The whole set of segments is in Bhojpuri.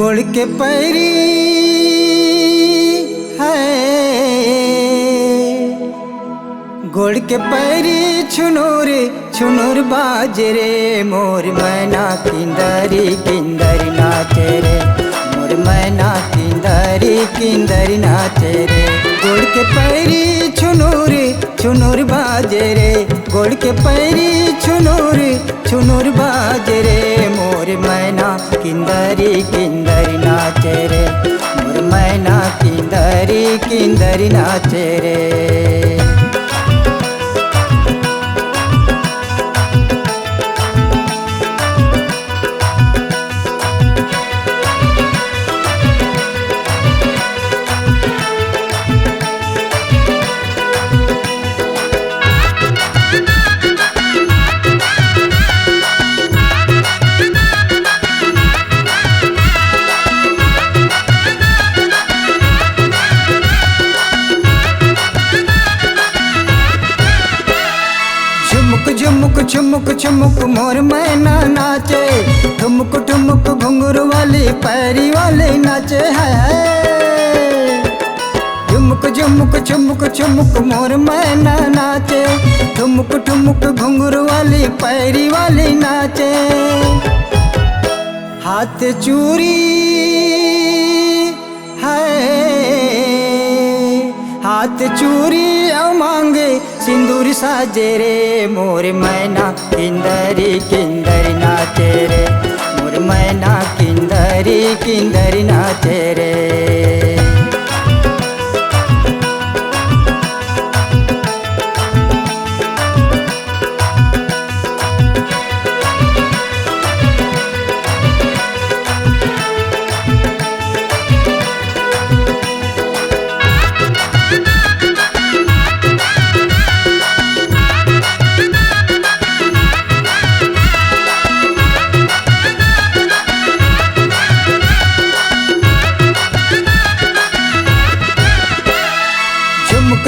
गोड़ के पैरी है, गोड़ के पैरी छुनूर छुनूर बाजे रे मोर मैना किंदरी किंदरी नाचे रे, मोर मैना किंदरी किंदरी नाचे रे। गोड़ के पैरी छुनूर छुनूर बाजे रे, गोड़ के पैरी छुनूर छुनूर बाजे रे मोर मैना किंदरी किंदरी नाचे रे, मोर मैना किंदरी किंदरी नाचे रे। झुमुक झुमुक झुमुक मोर मैना नाचे, ठुमुक ठुमुक घुंघरू वाली पैरी वाले नाचे है। झुमुक झुमुक झुमुक झुमुक मोर मैना नाचे, ठुमुक ठुमुक घुंघरू वाली पैरी वाली नाचे। हाथ चूड़ी है, हाथ चूड़ी और मांगे सिंदूर साजे रे मोर मैना किंदरी किंदरी नाचे रे, मोर मैना किंदरी किंदरी नाचे रे।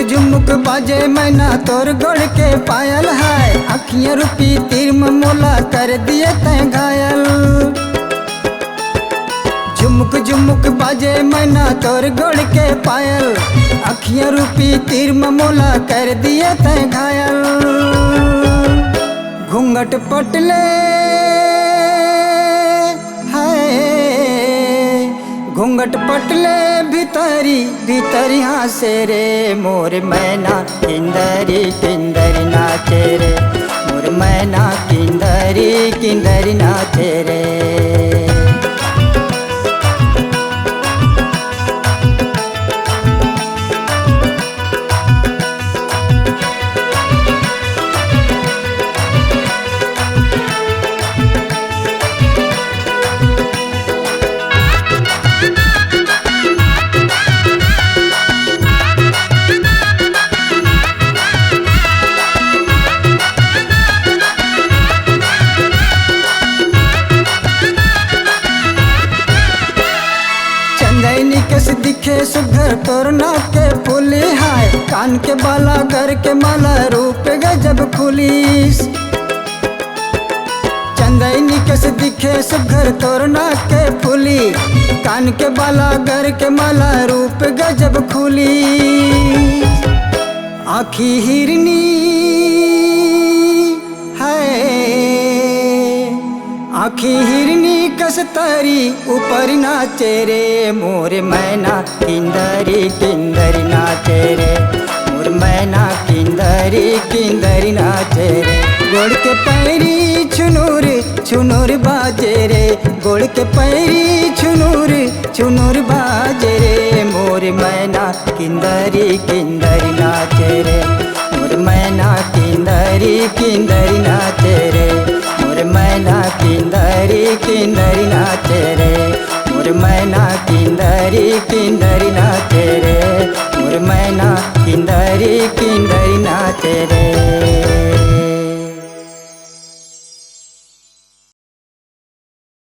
झुमुक बाजे मैना तोर गोड़ के पायल है, अखियां रुपी तीर में मोला कर दिए तै घायल। झुमुक झुमुक बाजे मैना तोर गोड़ के पायल, अखियां रुपी तीर में मोला कर दिए तै घायल। घूंघट पटले घूंघट पटले भीतरी भीतरी हासे रे मोर मैना किंदरी किंदरी नाचे रे, मोर मैना किंदरी किंदरी नाचे रे। कस दिखे सुघर तोर नाक के फूली हाय, कान के बाला घर के माला रूप गजब खुलीस। चंदैनी कस दिखे सुघर तोर नाक के फूली, कान के बाला घर के माला रूप गजब खुली। आखी हिरनी है, आखी हिरनी कस तारी ऊपर नाचे रे मोर मैना किंदरी किंदरी नाचे रे, मोर मैना किंदरी किंदरी नाचे रे। गोड़ के पैरी छुनूर छुनूर बाजे रे, गोड़ के पैरी छुनूर छुनूर बाजे रे मोर मैना किंदरी किंदरी नाचे रे, मोर मैना किंदरी किंदरी नाचे रे, मोर मैना किंदरी किंदरी नाचे रे, मोर मैना किंदरी किंदरी नाचे रे, मोर मैना किंदरी किंदरी नाचे रे।